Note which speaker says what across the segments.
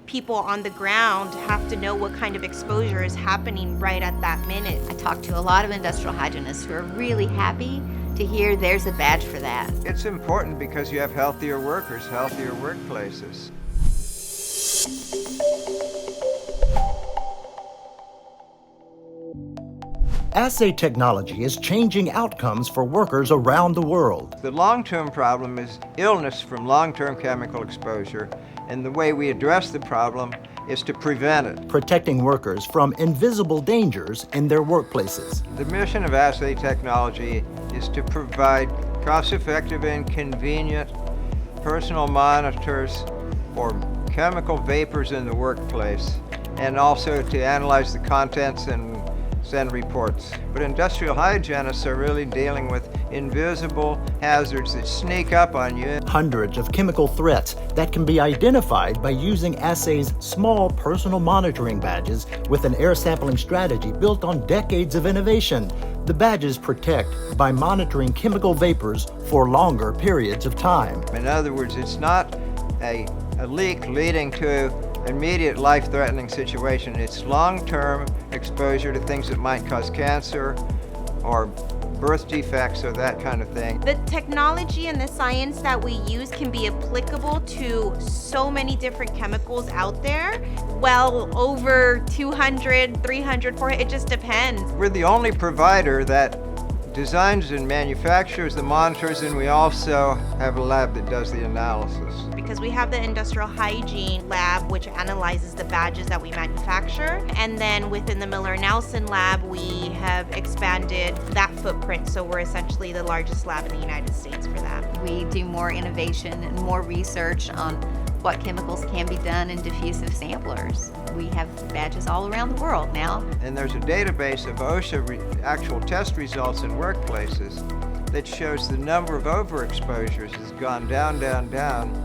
Speaker 1: people on the ground have to know what kind of exposure is happening right at that minute.
Speaker 2: I talked to a lot of industrial hygienists who are really happy to hear there's a badge for that.
Speaker 3: It's important because you have healthier workers, healthier workplaces.
Speaker 4: Assay Technology is changing outcomes for workers around the world.
Speaker 3: The long-term problem is illness from long-term chemical exposure, and the way we address the problem is to prevent it.
Speaker 4: Protecting workers from invisible dangers in their workplaces.
Speaker 3: The mission of Assay Technology is to provide cost-effective and convenient personal monitors for chemical vapors in the workplace, and also to analyze the contents and send reports. But industrial hygienists are really dealing with invisible hazards that sneak up on you.
Speaker 4: Hundreds of chemical threats that can be identified by using Assay's small personal monitoring badges with an air sampling strategy built on decades of innovation. The badges protect by monitoring chemical vapors for longer periods of time.
Speaker 3: In other words, it's not a leak leading to immediate life-threatening situation. It's long-term exposure to things that might cause cancer or birth defects or that kind of thing.
Speaker 1: The technology and the science that we use can be applicable to so many different chemicals out there. Well, over 200, 300, 400, it just depends.
Speaker 3: We're the only provider that designs and manufactures the monitors, and we also have a lab that does the analysis.
Speaker 1: Because we have the industrial hygiene lab, which analyzes the badges that we manufacture. And then within the Miller Nelson lab, we have expanded that footprint. So we're essentially the largest lab in the United States for that.
Speaker 2: We do more innovation and more research on what chemicals can be done in diffusive samplers. We have badges all around the world now.
Speaker 3: And there's a database of OSHA actual test results in workplaces that shows the number of overexposures has gone down, down, down,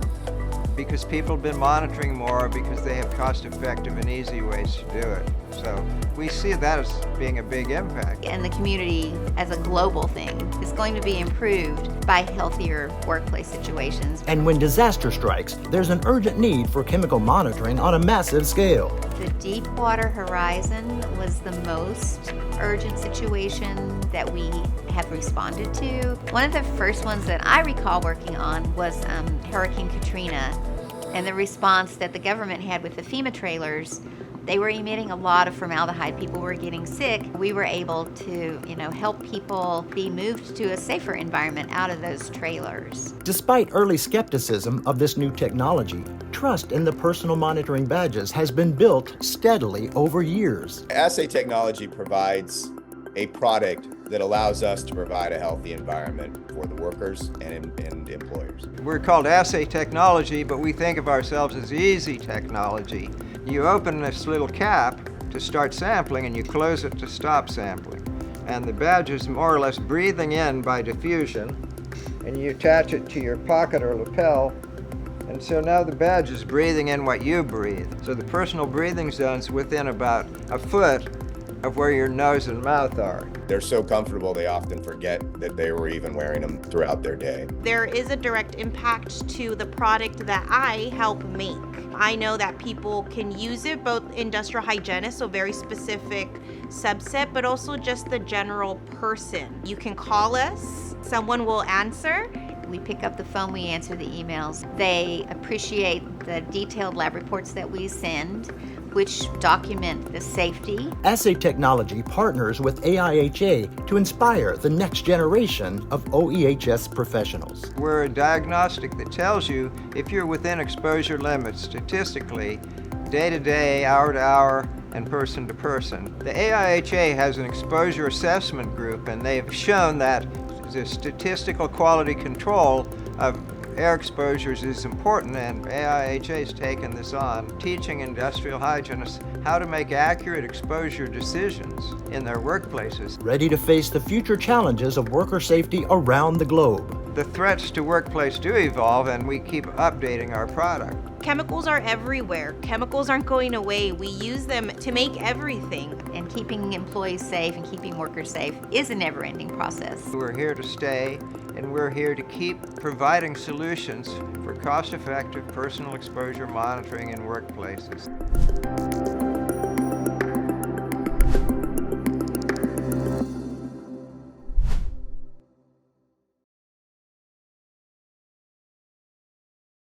Speaker 3: because people have been monitoring more because they have cost-effective and easy ways to do it. So we see that as being a big impact.
Speaker 2: And the community as a global thing is going to be improved by healthier workplace situations.
Speaker 4: And when disaster strikes, there's an urgent need for chemical monitoring on a massive scale.
Speaker 2: The Deepwater Horizon was the most urgent situation that we have responded to. One of the first ones that I recall working on was Hurricane Katrina, and the response that the government had with the FEMA trailers. They were emitting a lot of formaldehyde. People were getting sick. We were able to, help people be moved to a safer environment out of those trailers.
Speaker 4: Despite early skepticism of this new technology, trust in the personal monitoring badges has been built steadily over years.
Speaker 5: Assay Technology provides a product that allows us to provide a healthy environment for the workers and employers.
Speaker 3: We're called Assay Technology, but we think of ourselves as easy technology. You open this little cap to start sampling and you close it to stop sampling. And the badge is more or less breathing in by diffusion, and you attach it to your pocket or lapel, and so now the badge is breathing in what you breathe. So the personal breathing zone's within about a foot of where your nose and mouth are.
Speaker 5: They're so comfortable they often forget that they were even wearing them throughout their day.
Speaker 1: There is a direct impact to the product that I help make. I know that people can use it, both industrial hygienists, so very specific subset, but also just the general person. You can call us, someone will answer.
Speaker 2: We pick up the phone, we answer the emails. They appreciate the detailed lab reports that we send, which document the safety.
Speaker 4: Assay Technology partners with AIHA to inspire the next generation of OEHS professionals.
Speaker 3: We're a diagnostic that tells you if you're within exposure limits statistically, day to day, hour to hour, and person to person. The AIHA has an exposure assessment group, and they've shown that the statistical quality control of air exposures is important, and AIHA has taken this on, teaching industrial hygienists how to make accurate exposure decisions in their workplaces.
Speaker 4: Ready to face the future challenges of worker safety around the globe.
Speaker 3: The threats to workplace do evolve, and we keep updating our product.
Speaker 1: Chemicals are everywhere. Chemicals aren't going away. We use them to make everything.
Speaker 2: And keeping employees safe and keeping workers safe is a never-ending process.
Speaker 3: We're here to stay, and we're here to keep providing solutions for cost-effective personal exposure monitoring in workplaces.